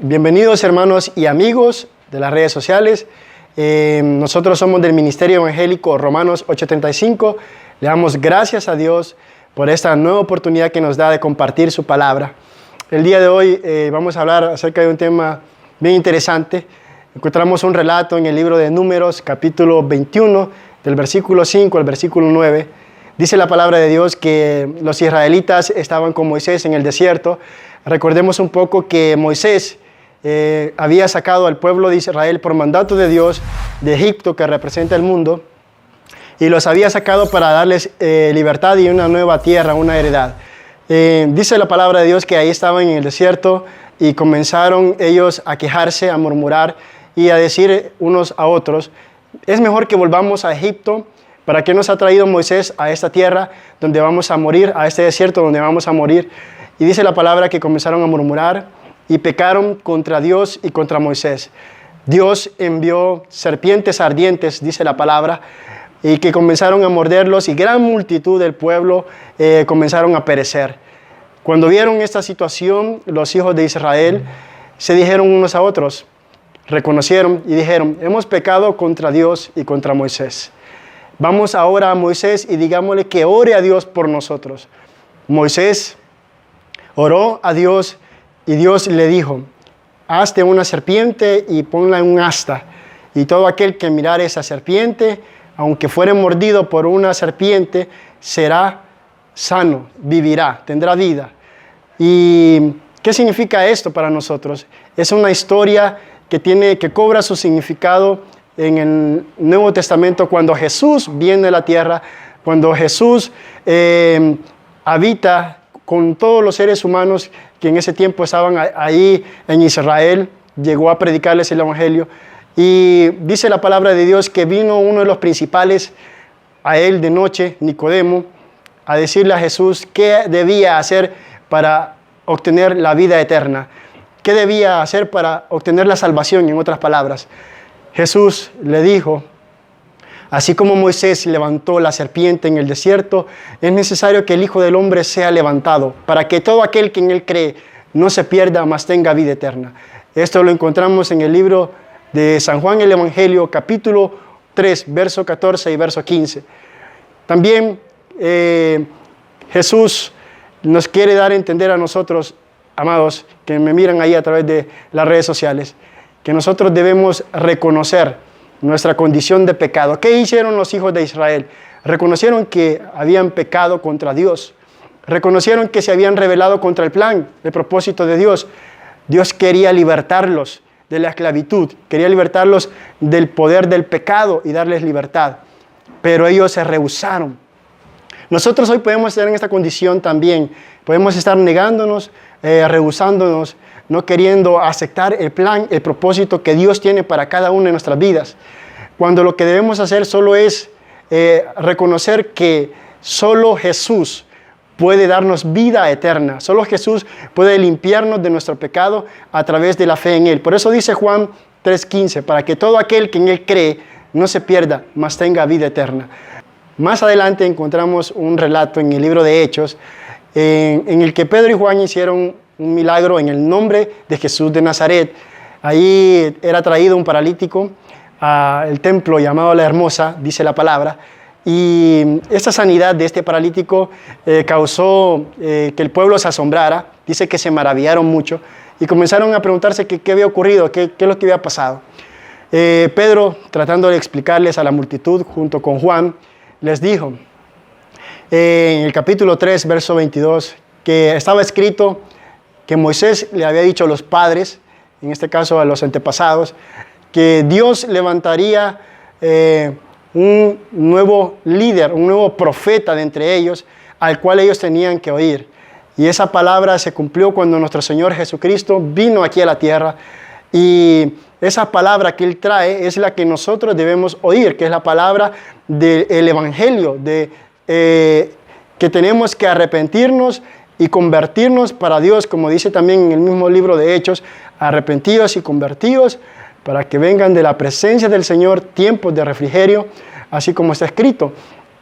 Bienvenidos hermanos y amigos de las redes sociales. Nosotros somos del Ministerio Evangélico Romanos 8:35. Le damos gracias a Dios por esta nueva oportunidad que nos da de compartir su palabra. El día de hoy vamos a hablar acerca de un tema bien interesante. Encontramos un relato en el libro de Números, capítulo 21, del versículo 5 al versículo 9. Dice la palabra de Dios que los israelitas estaban con Moisés en el desierto. Recordemos un poco que Moisés había sacado al pueblo de Israel por mandato de Dios de Egipto, que representa el mundo, y los había sacado para darles libertad y una nueva tierra, una heredad. Dice la palabra de Dios que ahí estaban en el desierto y comenzaron ellos a quejarse, a murmurar y a decir unos a otros: es mejor que volvamos a Egipto. ¿Para qué nos ha traído Moisés a esta tierra donde vamos a morir, a este desierto donde vamos a morir? Y dice la palabra que comenzaron a murmurar y pecaron contra Dios y contra Moisés. Dios envió serpientes ardientes, dice la palabra, y que comenzaron a morderlos, y gran multitud del pueblo comenzaron a perecer. Cuando vieron esta situación, los hijos de Israel se dijeron unos a otros, reconocieron y dijeron: hemos pecado contra Dios y contra Moisés. Vamos ahora a Moisés y digámosle que ore a Dios por nosotros. Moisés oró a Dios y Dios le dijo: hazte una serpiente y ponla en un asta, y todo aquel que mirare esa serpiente, aunque fuere mordido por una serpiente, será sano, vivirá, tendrá vida. ¿Y qué significa esto para nosotros? Es una historia que cobra su significado en el Nuevo Testamento, cuando Jesús viene a la tierra, cuando Jesús habita con todos los seres humanos que en ese tiempo estaban ahí en Israel, llegó a predicarles el Evangelio. Y dice la palabra de Dios que vino uno de los principales a él de noche, Nicodemo, a decirle a Jesús qué debía hacer para obtener la vida eterna, qué debía hacer para obtener la salvación, en otras palabras. Jesús le dijo: así como Moisés levantó la serpiente en el desierto, es necesario que el Hijo del Hombre sea levantado, para que todo aquel que en él cree no se pierda, mas tenga vida eterna. Esto lo encontramos en el libro de San Juan el Evangelio, capítulo 3, verso 14 y verso 15. También Jesús nos quiere dar a entender a nosotros, amados, que me miran ahí a través de las redes sociales, que nosotros debemos reconocer nuestra condición de pecado. ¿Qué hicieron los hijos de Israel? Reconocieron que habían pecado contra Dios. Reconocieron que se habían rebelado contra el plan, el propósito de Dios. Dios quería libertarlos de la esclavitud, quería libertarlos del poder del pecado y darles libertad. Pero ellos se rehusaron. Nosotros hoy podemos estar en esta condición también. Podemos estar negándonos, rehusándonos, no queriendo aceptar el plan, el propósito que Dios tiene para cada una de nuestras vidas. Cuando lo que debemos hacer solo es reconocer que solo Jesús puede darnos vida eterna. Solo Jesús puede limpiarnos de nuestro pecado a través de la fe en Él. Por eso dice Juan 3:15, para que todo aquel que en Él cree no se pierda, mas tenga vida eterna. Más adelante encontramos un relato en el libro de Hechos, en el que Pedro y Juan hicieron un milagro en el nombre de Jesús de Nazaret. Ahí era traído un paralítico al templo llamado La Hermosa, dice la palabra, y esta sanidad de este paralítico causó que el pueblo se asombrara. Dice que se maravillaron mucho y comenzaron a preguntarse qué había ocurrido, qué es lo que había pasado. Pedro, tratando de explicarles a la multitud junto con Juan, les dijo en el capítulo 3, verso 22, que estaba escrito que Moisés le había dicho a los padres, en este caso a los antepasados, que Dios levantaría un nuevo líder, un nuevo profeta de entre ellos, al cual ellos tenían que oír. Y esa palabra se cumplió cuando nuestro Señor Jesucristo vino aquí a la tierra, y esa palabra que Él trae es la que nosotros debemos oír, que es la palabra del Evangelio, que tenemos que arrepentirnos y convertirnos para Dios, como dice también en el mismo libro de Hechos: arrepentidos y convertidos, para que vengan de la presencia del Señor tiempos de refrigerio, así como está escrito.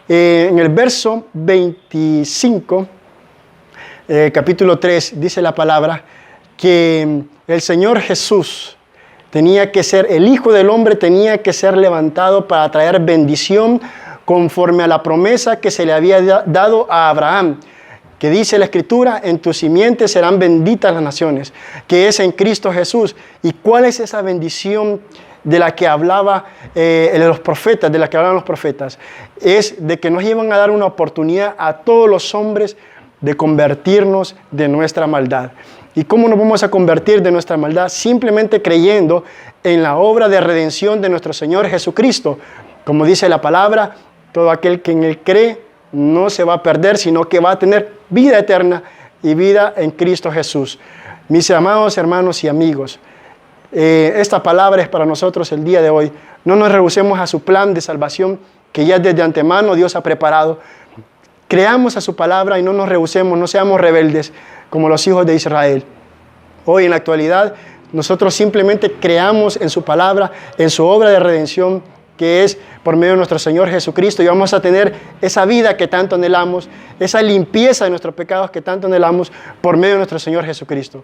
En el verso 25, capítulo 3, dice la palabra que el Señor Jesús tenía que ser, el Hijo del Hombre tenía que ser levantado para traer bendición conforme a la promesa que se le había dado a Abraham, que dice la Escritura, en tu simiente serán benditas las naciones, que es en Cristo Jesús. ¿Y cuál es esa bendición de la que hablaba los profetas, de la que hablaban los profetas? Es de que nos iban a dar una oportunidad a todos los hombres de convertirnos de nuestra maldad. ¿Y cómo nos vamos a convertir de nuestra maldad? Simplemente creyendo en la obra de redención de nuestro Señor Jesucristo. Como dice la palabra, todo aquel que en Él cree no se va a perder, sino que va a tener vida eterna y vida en Cristo Jesús. Mis amados hermanos y amigos, esta palabra es para nosotros el día de hoy. No nos rehusemos a su plan de salvación que ya desde antemano Dios ha preparado. Creamos a su palabra y no nos rehusemos, no seamos rebeldes como los hijos de Israel. Hoy en la actualidad nosotros simplemente creamos en su palabra, en su obra de redención, que es por medio de nuestro Señor Jesucristo, y vamos a tener esa vida que tanto anhelamos, esa limpieza de nuestros pecados que tanto anhelamos por medio de nuestro Señor Jesucristo.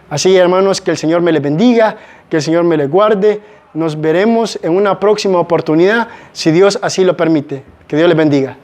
Así, hermanos, que el Señor me les bendiga, que el Señor me les guarde. Nos veremos en una próxima oportunidad, si Dios así lo permite. Que Dios les bendiga.